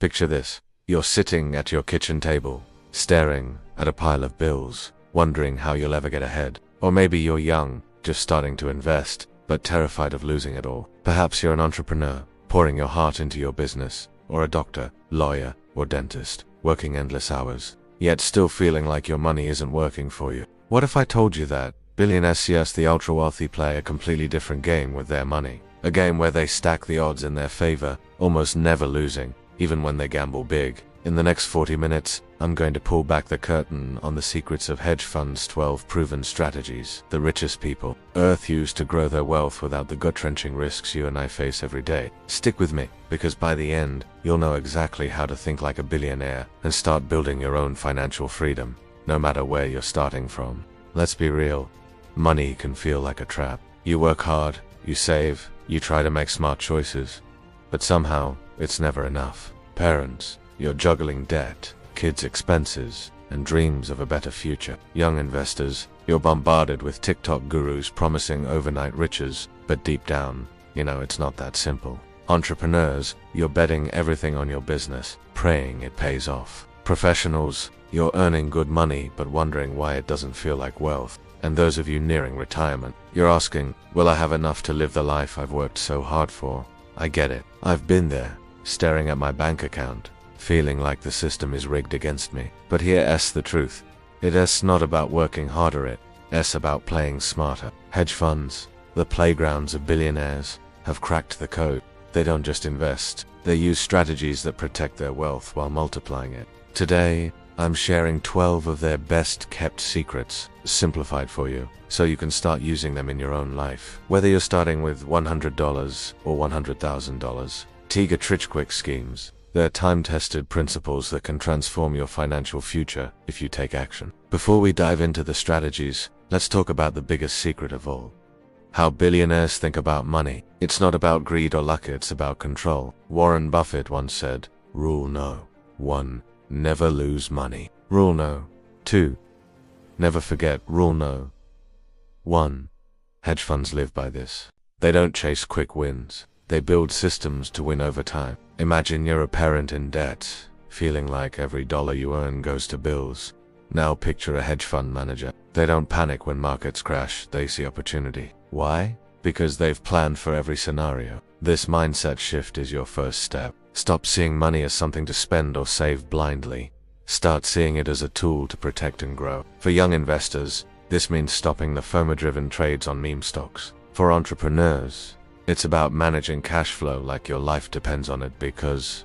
Picture this. You're sitting at your kitchen table, staring at a pile of bills, wondering how you'll ever get ahead. Or maybe you're young, just starting to invest, but terrified of losing it all. Perhaps you're an entrepreneur, pouring your heart into your business, or a doctor, lawyer, or dentist, working endless hours, yet still feeling like your money isn't working for you. What if I told you that billionaires, yes, the ultra-wealthy, play a completely different game with their money? A game where they stack the odds in their favor, almost never losing, even when they gamble big. In the next 40 minutes, I'm going to pull back the curtain on the secrets of hedge funds' 12 proven strategies the richest people Earth use to grow their wealth without the gut-wrenching risks you and I face every day. Stick with me, because by the end, you'll know exactly how to think like a billionaire and start building your own financial freedom, no matter where you're starting from. Let's be real. Money can feel like a trap. You work hard, you save, you try to make smart choices, but somehow, it's never enough. Parents, you're juggling debt, kids' expenses, and dreams of a better future. Young investors, you're bombarded with TikTok gurus promising overnight riches, but deep down, it's not that simple. Entrepreneurs, you're betting everything on your business, praying it pays off. Professionals, you're earning good money but wondering why it doesn't feel like wealth. And those of you nearing retirement, you're asking, will I have enough to live the life I've worked so hard for? I get it. I've been there, staring at my bank account, feeling like the system is rigged against me. But here's the truth. It's not about working harder, it's about playing smarter. Hedge funds, the playgrounds of billionaires, have cracked the code. They don't just invest, they use strategies that protect their wealth while multiplying it. Today, I'm sharing 12 of their best-kept secrets, simplified for you, so you can start using them in your own life. Whether you're starting with $100 or $100,000, Tiga-Trichquick schemes. They're time-tested principles that can transform your financial future if you take action. Before we dive into the strategies, let's talk about the biggest secret of all. How billionaires think about money. It's not about greed or luck, it's about control. Warren Buffett once said, Rule no. 1. Never lose money. Rule no. 2. Never forget. Rule no. 1. Hedge funds live by this. They don't chase quick wins. They build systems to win over time. Imagine you're a parent in debt, feeling like every dollar you earn goes to bills. Now picture a hedge fund manager. They don't panic when markets crash, they see opportunity. Why? Because they've planned for every scenario. This mindset shift is your first step. Stop seeing money as something to spend or save blindly. Start seeing it as a tool to protect and grow. For young investors, this means stopping the FOMO-driven trades on meme stocks. For entrepreneurs, it's about managing cash flow like your life depends on it, because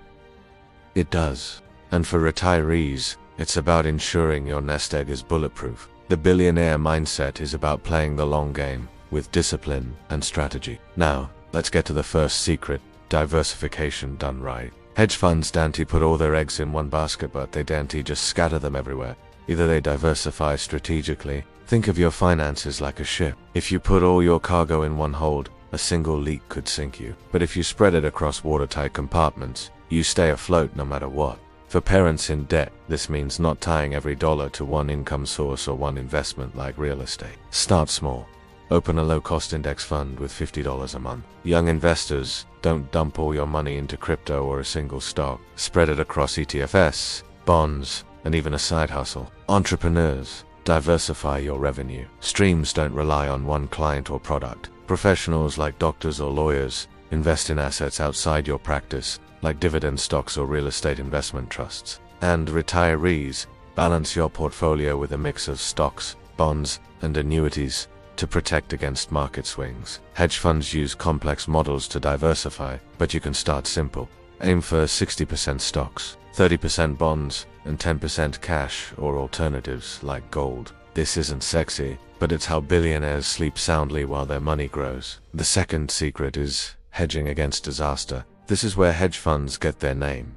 it does. And for retirees, it's about ensuring your nest egg is bulletproof. The billionaire mindset is about playing the long game with discipline and strategy. Now, let's get to the first secret: diversification done right. Hedge funds don't put all their eggs in one basket, but they don't just scatter them everywhere. Either they diversify strategically. Think of your finances like a ship. If you put all your cargo in one hold, a single leak could sink you. But if you spread it across watertight compartments, you stay afloat no matter what. For parents in debt, this means not tying every dollar to one income source or one investment like real estate. Start small. Open a low-cost index fund with $50 a month. Young investors, don't dump all your money into crypto or a single stock. Spread it across ETFs, bonds, and even a side hustle. Entrepreneurs, diversify your revenue. Streams don't rely on one client or product. Professionals like doctors or lawyers, invest in assets outside your practice, like dividend stocks or real estate investment trusts. And retirees, balance your portfolio with a mix of stocks, bonds, and annuities to protect against market swings. Hedge funds use complex models to diversify, but you can start simple. Aim for 60% stocks, 30% bonds, and 10% cash or alternatives like gold. This isn't sexy, but it's how billionaires sleep soundly while their money grows. The second secret is hedging against disaster. This is where hedge funds get their name.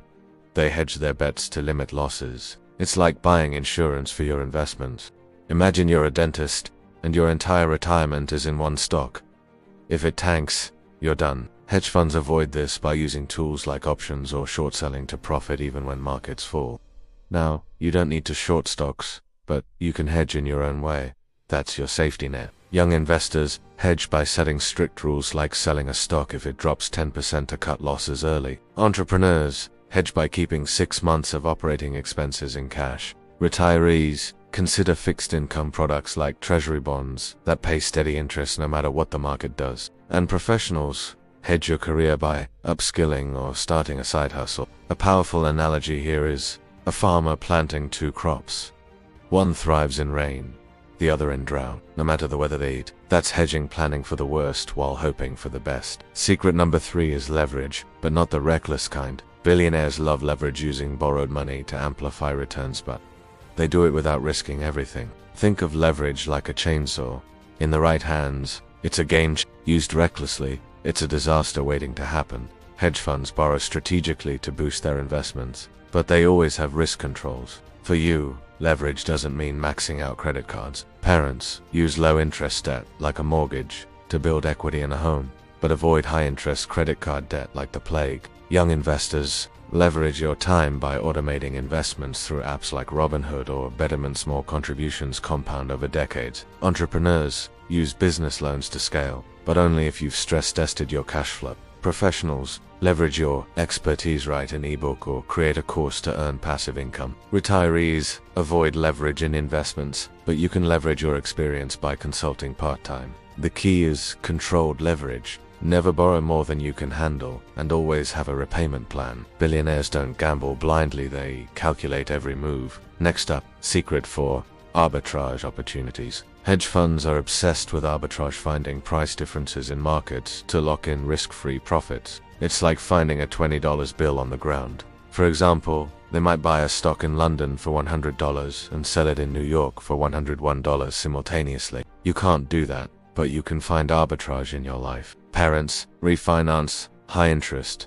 They hedge their bets to limit losses. It's like buying insurance for your investments. Imagine you're a dentist, and your entire retirement is in one stock. If it tanks, you're done. Hedge funds avoid this by using tools like options or short selling to profit even when markets fall. Now, you don't need to short stocks, but you can hedge in your own way. That's your safety net. Young investors hedge by setting strict rules like selling a stock if it drops 10% to cut losses early. Entrepreneurs Hedge by keeping 6 months of operating expenses in cash. Retirees, consider fixed income products like treasury bonds that pay steady interest no matter what the market does. And professionals, hedge your career by upskilling or starting a side hustle. A powerful analogy here is a farmer planting 2 crops. One thrives in rain, the other in drought, no matter the weather they eat. That's hedging, planning for the worst while hoping for the best. Secret number 3 is leverage, but not the reckless kind. Billionaires love leverage, using borrowed money to amplify returns, but they do it without risking everything. Think of leverage like a chainsaw. In the right hands, it's a game changer. Used recklessly, it's a disaster waiting to happen. Hedge funds borrow strategically to boost their investments, but they always have risk controls. For you, leverage doesn't mean maxing out credit cards. Parents use low-interest debt, like a mortgage, to build equity in a home, but avoid high-interest credit card debt like the plague. Young investors, leverage your time by automating investments through apps like Robinhood or Betterment. Small contributions compound over decades. Entrepreneurs use business loans to scale, but only if you've stress-tested your cash flow. Professionals, leverage your expertise, write an ebook or create a course to earn passive income. Retirees, avoid leverage in investments, but you can leverage your experience by consulting part-time. The key is controlled leverage. Never borrow more than you can handle, and always have a repayment plan. Billionaires don't gamble blindly, they calculate every move. Next up, secret 4, arbitrage opportunities. Hedge funds are obsessed with arbitrage, finding price differences in markets to lock in risk-free profits. It's like finding a $20 bill on the ground. For example, they might buy a stock in London for $100 and sell it in New York for $101 simultaneously. You can't do that, but you can find arbitrage in your life. Parents, refinance, high interest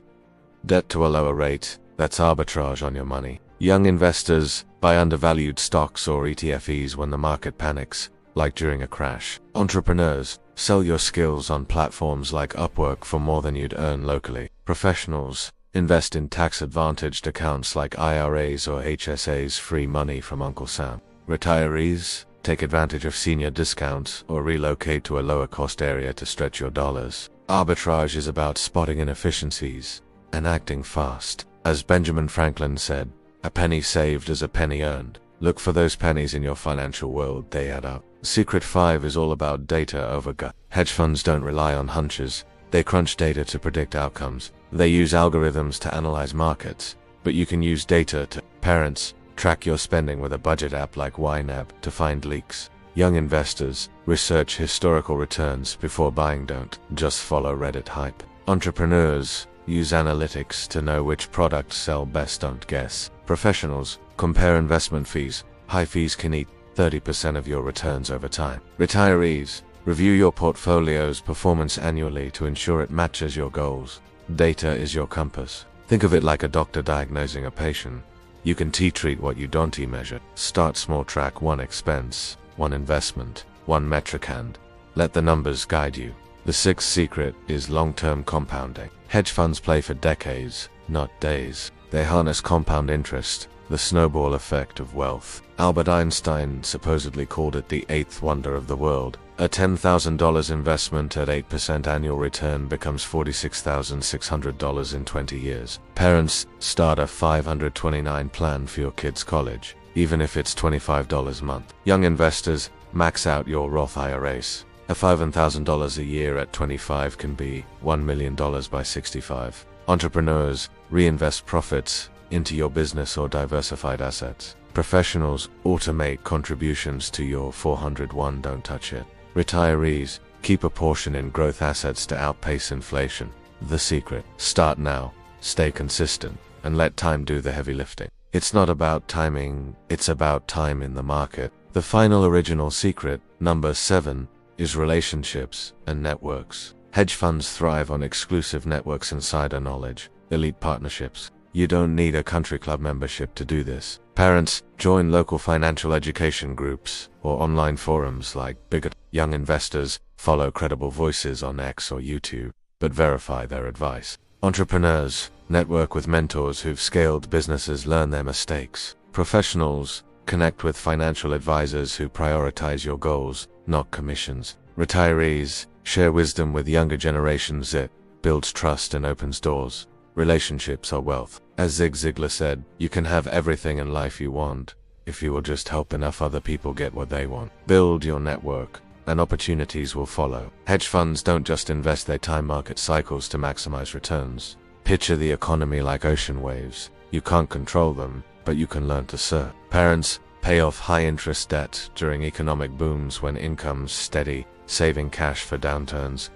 debt to a lower rate. That's arbitrage on your money. Young investors, buy undervalued stocks or ETFs when the market panics, like during a crash. Entrepreneurs, sell your skills on platforms like Upwork for more than you'd earn locally. Professionals, invest in tax-advantaged accounts like IRAs or HSAs, free money from Uncle Sam. Retirees, take advantage of senior discounts or relocate to a lower-cost area to stretch your dollars. Arbitrage is about spotting inefficiencies and acting fast. As Benjamin Franklin said, "A penny saved is a penny earned." Look for those pennies in your financial world, they add up. Secret 5 is all about data over gut. Hedge funds don't rely on hunches. They crunch data to predict outcomes. They use algorithms to analyze markets, but you can use data to. Parents, track your spending with a budget app like YNAB to find leaks. Young investors, research historical returns before buying. Don't just follow Reddit hype. Entrepreneurs, use analytics to know which products sell best. Don't guess. Professionals, compare investment fees. High fees can eat 30% of your returns over time. Retirees, review your portfolio's performance annually to ensure it matches your goals. Data is your compass. Think of it like a doctor diagnosing a patient. You can treat what you don't measure. Start small, track one expense, one investment, one metric, and let the numbers guide you. The 6th secret is long-term compounding. Hedge funds play for decades, not days. They harness compound interest, the snowball effect of wealth. Albert Einstein supposedly called it the 8th wonder of the world. A $10,000 investment at 8% annual return becomes $46,600 in 20 years. Parents, start a $529 plan for your kids' college, even if it's $25 a month. Young investors, max out your Roth IRAs. A $5,000 a year at 25 can be $1 million by 65. Entrepreneurs, reinvest profits into your business or diversified assets. Professionals, automate contributions to your 401. Don't touch it. Retirees, keep a portion in growth assets to outpace inflation. The secret: start now, stay consistent, and let time do the heavy lifting. It's not about timing, it's about time in the market. The final original secret, number 7, is relationships and networks. Hedge funds thrive on exclusive networks, insider knowledge, elite partnerships. You don't need a country club membership to do this. Parents, join local financial education groups or online forums like Billionaires. Young investors, follow credible voices on X or YouTube, but verify their advice. Entrepreneurs, network with mentors who've scaled businesses, learn their mistakes. Professionals, connect with financial advisors who prioritize your goals, not commissions. Retirees, share wisdom with younger generations. It builds trust and opens doors. Relationships are wealth. As Zig Ziglar said, you can have everything in life you want if you will just help enough other people get what they want. Build your network, and opportunities will follow. Hedge funds don't just invest, they time market cycles to maximize returns. Picture the economy like ocean waves. You can't control them, but you can learn to surf. Parents, pay off high-interest debt during economic booms when income's steady, saving cash for downturns.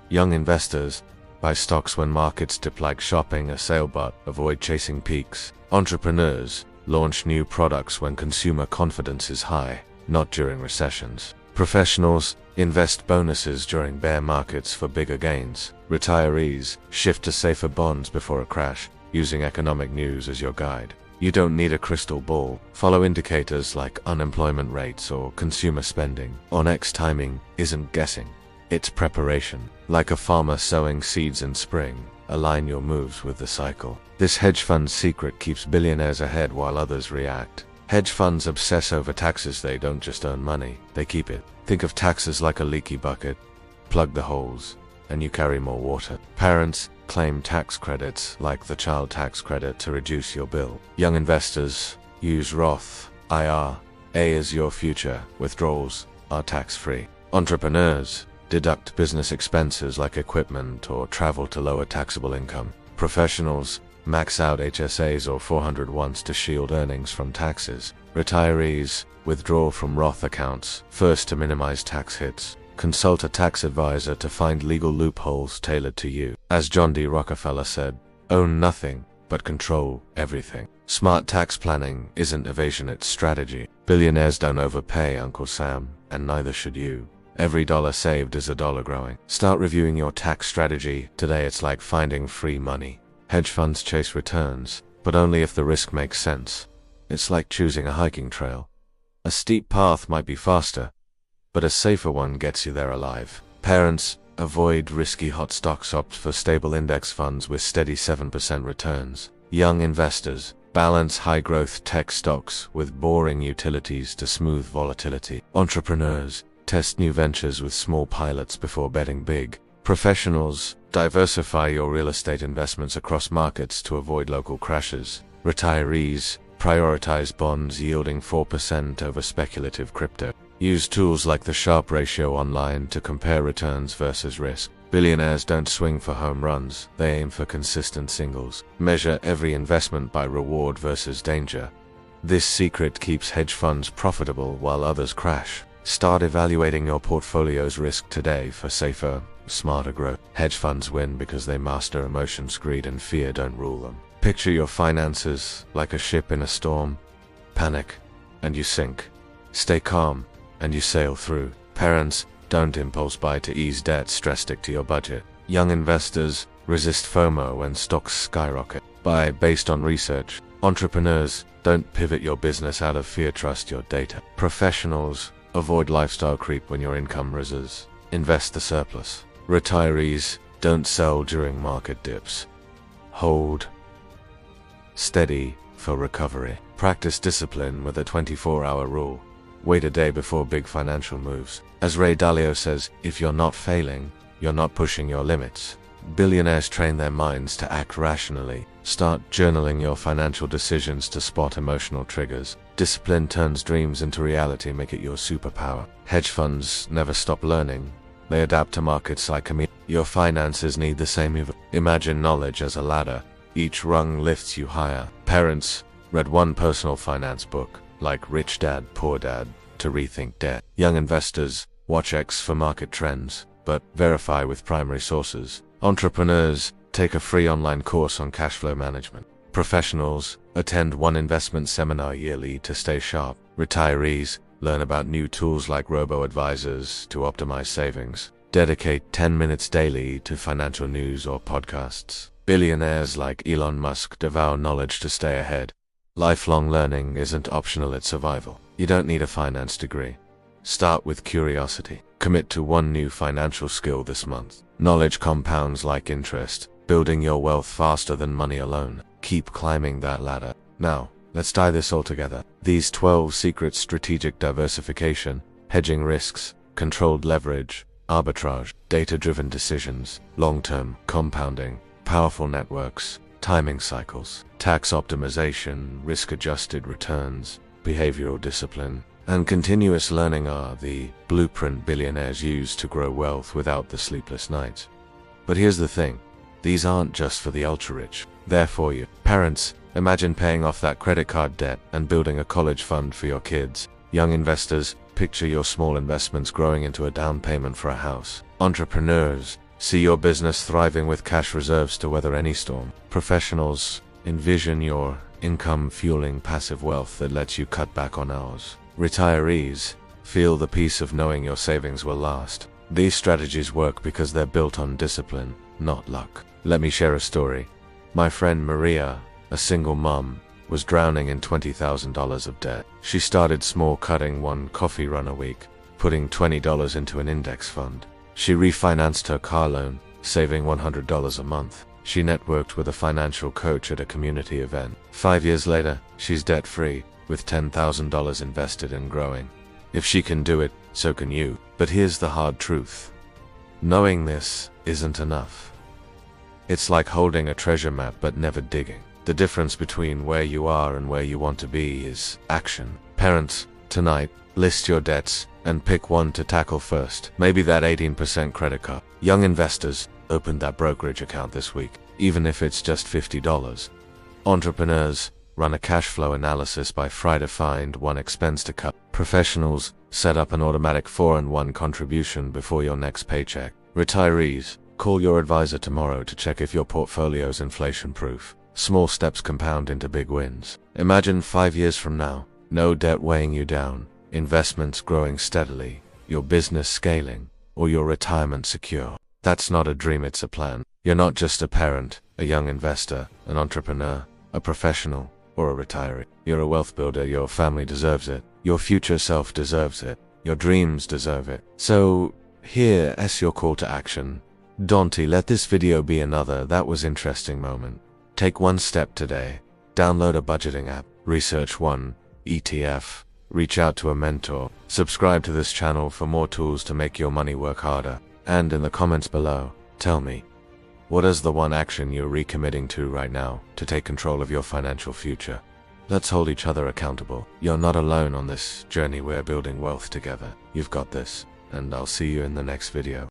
Young investors, buy stocks when markets dip like shopping a sailboat, avoid chasing peaks. Entrepreneurs, launch new products when consumer confidence is high, not during recessions. Professionals, invest bonuses during bear markets for bigger gains. Retirees, shift to safer bonds before a crash, using economic news as your guide. You don't need a crystal ball. Follow indicators like unemployment rates or consumer spending. On-X timing isn't guessing, it's preparation. Like a farmer sowing seeds in spring, align your moves with the cycle. This hedge fund secret keeps billionaires ahead while others react. Hedge funds obsess over taxes. They don't just earn money, they keep it. Think of taxes like a leaky bucket. Plug the holes, and you carry more water. Parents, claim tax credits like the child tax credit to reduce your bill. Young investors, use Roth IRA as your future. Withdrawals are tax-free. Entrepreneurs, deduct business expenses like equipment or travel to lower taxable income. Professionals, max out HSAs or 401s to shield earnings from taxes. Retirees, withdraw from Roth accounts, first to minimize tax hits. Consult a tax advisor to find legal loopholes tailored to you. As John D. Rockefeller said, own nothing, but control everything. Smart tax planning isn't evasion, it's strategy. Billionaires don't overpay, Uncle Sam, and neither should you. Every dollar saved is a dollar growing. Start reviewing your tax strategy today. It's like finding free money. Hedge funds chase returns, but only if the risk makes sense. It's like choosing a hiking trail. A steep path might be faster, but a safer one gets you there alive. Parents, avoid risky hot stocks, opt for stable index funds with steady 7% returns. Young investors, balance high-growth tech stocks with boring utilities to smooth volatility. Entrepreneurs, test new ventures with small pilots before betting big. Professionals, diversify your real estate investments across markets to avoid local crashes. Retirees, prioritize bonds yielding 4% over speculative crypto. Use tools like the Sharpe ratio online to compare returns versus risk. Billionaires don't swing for home runs, they aim for consistent singles. Measure every investment by reward versus danger. This secret keeps hedge funds profitable while others crash. Start evaluating your portfolio's risk today for safer, smarter growth. Hedge funds win because they master emotions. Greed and fear don't rule them. Picture your finances like a ship in a storm. Panic, and you sink. Stay calm, and you sail through. Parents, don't impulse buy to ease debt. Stress, stick to your budget. Young investors, resist FOMO when stocks skyrocket. Buy based on research. Entrepreneurs, don't pivot your business out of fear. Trust your data. Professionals, avoid lifestyle creep when your income rises. Invest the surplus. Retirees, don't sell during market dips. Hold steady for recovery. Practice discipline with a 24-hour rule. Wait a day before big financial moves. As Ray Dalio says, if you're not failing, you're not pushing your limits. Billionaires train their minds to act rationally. Start journaling your financial decisions to spot emotional triggers. Discipline turns dreams into reality. Make it your superpower. Hedge funds never stop learning. They adapt to markets like a Your finances need the same. Imagine knowledge as a ladder. Each rung lifts you higher. Parents, read one personal finance book, like Rich Dad, Poor Dad, to rethink debt. Young investors, watch X for market trends, but verify with primary sources. Entrepreneurs, take a free online course on cash flow management. Professionals, attend one investment seminar yearly to stay sharp. Retirees, learn about new tools like robo-advisors to optimize savings. Dedicate 10 minutes daily to financial news or podcasts. Billionaires like Elon Musk devour knowledge to stay ahead. Lifelong learning isn't optional, it's survival. You don't need a finance degree. Start with curiosity. Commit to one new financial skill this month. Knowledge compounds like interest, building your wealth faster than money alone. Keep climbing that ladder. Now, let's tie this all together. These 12 secrets: strategic diversification, hedging risks, controlled leverage, arbitrage, data-driven decisions, long-term compounding, powerful networks, timing cycles, tax optimization, risk-adjusted returns, behavioral discipline, and continuous learning are the blueprint billionaires use to grow wealth without the sleepless nights. But here's the thing, these aren't just for the ultra-rich, they're for you. Parents, imagine paying off that credit card debt and building a college fund for your kids. Young investors, picture your small investments growing into a down payment for a house. Entrepreneurs, see your business thriving with cash reserves to weather any storm. Professionals, envision your income fueling passive wealth that lets you cut back on hours. Retirees, feel the peace of knowing your savings will last. These strategies work because they're built on discipline, not luck. Let me share a story. My friend Maria, a single mom, was drowning in $20,000 of debt. She started small, cutting one coffee run a week, putting $20 into an index fund. She refinanced her car loan, saving $100 a month. She networked with a financial coach at a community event. 5 years later, she's debt-free, with $10,000 invested and growing. If she can do it, so can you. But here's the hard truth. Knowing this isn't enough. It's like holding a treasure map but never digging. The difference between where you are and where you want to be is action. Parents, tonight, list your debts and pick one to tackle first. Maybe that 18% credit card. Young investors, open that brokerage account this week, even if it's just $50. Entrepreneurs, run a cash flow analysis by Friday, find one expense to cut. Professionals, set up an automatic 4-in-1 contribution before your next paycheck. Retirees, call your advisor tomorrow to check if your portfolio's inflation-proof. Small steps compound into big wins. Imagine 5 years from now, no debt weighing you down, investments growing steadily, your business scaling, or your retirement secure. That's not a dream, it's a plan. You're not just a parent, a young investor, an entrepreneur, a professional, or a retiree. You're a wealth builder. Your family deserves it. Your future self deserves it. Your dreams deserve it. So, here's your call to action. Don't let this video be another "that was interesting" moment. Take one step today. Download a budgeting app, research one ETF, reach out to a mentor, subscribe to this channel for more tools to make your money work harder, and in the comments below, tell me, what is the one action you're recommitting to right now to take control of your financial future? Let's hold each other accountable. You're not alone on this journey. We're building wealth together. You've got this, and I'll see you in the next video.